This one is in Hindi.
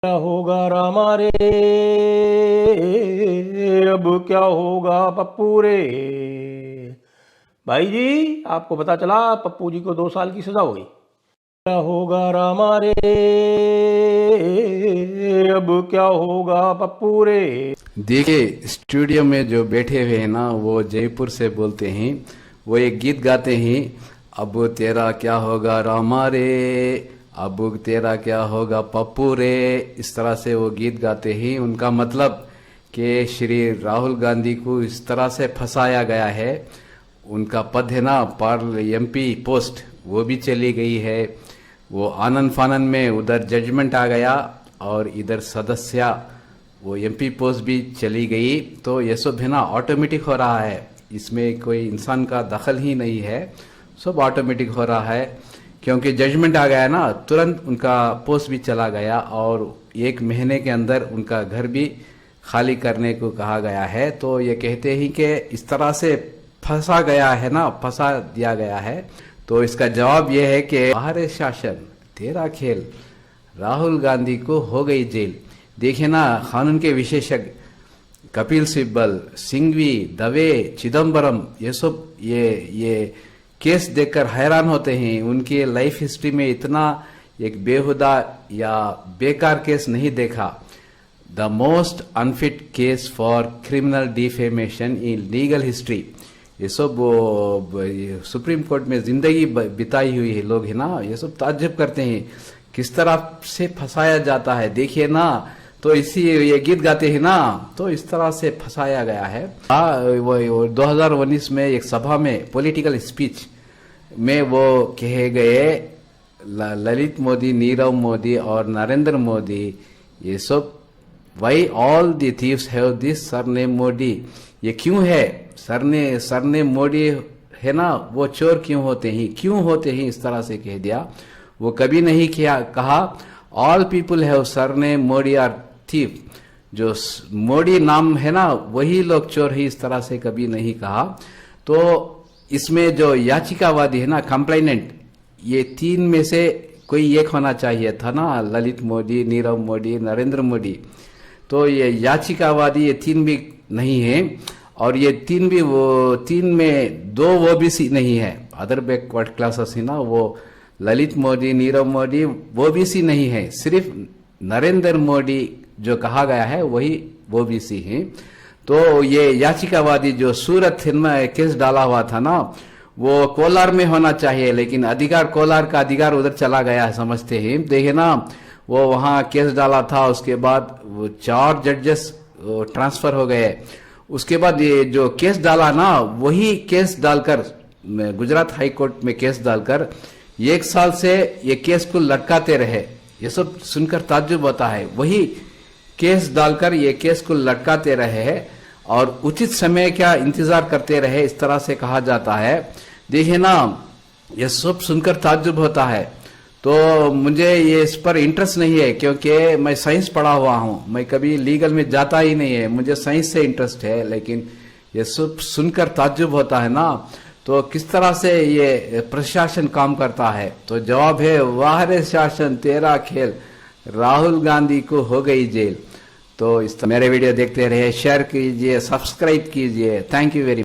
क्या होगा रामा रे, अब क्या होगा पप्पू रे। भाई जी, आपको पता चला पप्पू जी को 2 साल की सजा हो गई। क्या होगा रामा रे, अब क्या होगा पप्पू रे। देखिए, स्टूडियो में जो बैठे हुए हैं ना, वो जयपुर से बोलते हैं। वो एक गीत गाते हैं, अब तेरा क्या होगा रामा रे, अब तेरा क्या होगा पप्पू रे। इस तरह से वो गीत गाते हैं। उनका मतलब कि श्री राहुल गांधी को इस तरह से फंसाया गया है। उनका पद है ना, एमपी पोस्ट, वो भी चली गई है। वो आनंद फानन में उधर जजमेंट आ गया और इधर सदस्य वो एमपी पोस्ट भी चली गई। तो ये सब है ना ऑटोमेटिक हो रहा है, इसमें कोई इंसान का दखल ही नहीं है, सब ऑटोमेटिक हो रहा है। क्योंकि जजमेंट आ गया ना, तुरंत उनका पोस्ट भी चला गया और 1 महीने के अंदर उनका घर भी खाली करने को कहा गया है। तो ये कहते हैं कि इस तरह से फंसा गया है ना, फंसा दिया गया है। तो इसका जवाब यह है कि बाहर शासन तेरा खेल, राहुल गांधी को हो गई जेल। देखिए ना, कानून के विशेषज्ञ कपिल सिब्बल, सिंघवी, दवे, चिदम्बरम, ये सब ये केस देखकर हैरान होते हैं। उनकी लाइफ हिस्ट्री में इतना एक बेहुदा या बेकार केस नहीं देखा। The most unfit case for criminal defamation in legal history. ये सब सुप्रीम कोर्ट में जिंदगी बिताई हुई है लोग है ना, ये सब ताज्जुब करते हैं किस तरह से फंसाया जाता है। देखिए ना, तो इसी ये गीत गाते हैं ना, तो इस तरह से फंसाया गया है। वो 2019 में एक सभा में पॉलिटिकल स्पीच में वो कहे गए, ललित मोदी, नीरव मोदी और नरेंद्र मोदी, ये सब why all the thieves have this surname Modi. ये क्यों है सरनेम मोदी है ना, वो चोर क्यों होते हैं, इस तरह से कह दिया। वो कभी नहीं कहा all people have surname Modi are thief. जो मोदी नाम है ना, वही लोग चोर है, इस तरह से कभी नहीं कहा। तो इसमें जो याचिकावादी है ना, कंप्लेनेंट, ये 3 में से कोई एक होना चाहिए था ना, ललित मोदी, नीरव मोदी, नरेंद्र मोदी। तो ये याचिकावादी ये 3 भी नहीं है, और ये 3 भी वो 3 में 2 वो भी नहीं है, अदर बैकवर्ड क्लासेस है ना, वो ललित मोदी, नीरव मोदी वो भी सी नहीं है, सिर्फ नरेंद्र मोदी जो कहा गया है वही वो भी सी है। तो ये याचिकावादी जो सूरत में केस डाला हुआ था ना, वो कोलार में होना चाहिए, लेकिन कोलार का अधिकार उधर चला गया है, समझते हैं। देखिए ना, वो वहां केस डाला था, उसके बाद वो 4 जजेस ट्रांसफर हो गए। उसके बाद ये जो केस डाला ना, वही केस डालकर गुजरात हाई कोर्ट में केस डालकर 1 साल से ये केस को लटकाते रहे। ये सब सुनकर ताज्जुब होता है। वही केस डालकर ये केस को लटकाते रहे हैं और उचित समय क्या इंतजार करते रहे, इस तरह से कहा जाता है। देखिए ना, ये सब सुनकर ताज्जुब होता है। तो मुझे ये इस पर इंटरेस्ट नहीं है, क्योंकि मैं साइंस पढ़ा हुआ हूं, मैं कभी लीगल में जाता ही नहीं है, मुझे साइंस से इंटरेस्ट है। लेकिन ये सब सुनकर ताज्जुब होता है ना, तो किस तरह से ये प्रशासन काम करता है। तो जवाब है, वाह रे शासन तेरा खेल, राहुल गांधी को हो गई जेल। तो मेरे वीडियो देखते रहिए, शेयर कीजिए, सब्सक्राइब कीजिए। Thank you very much.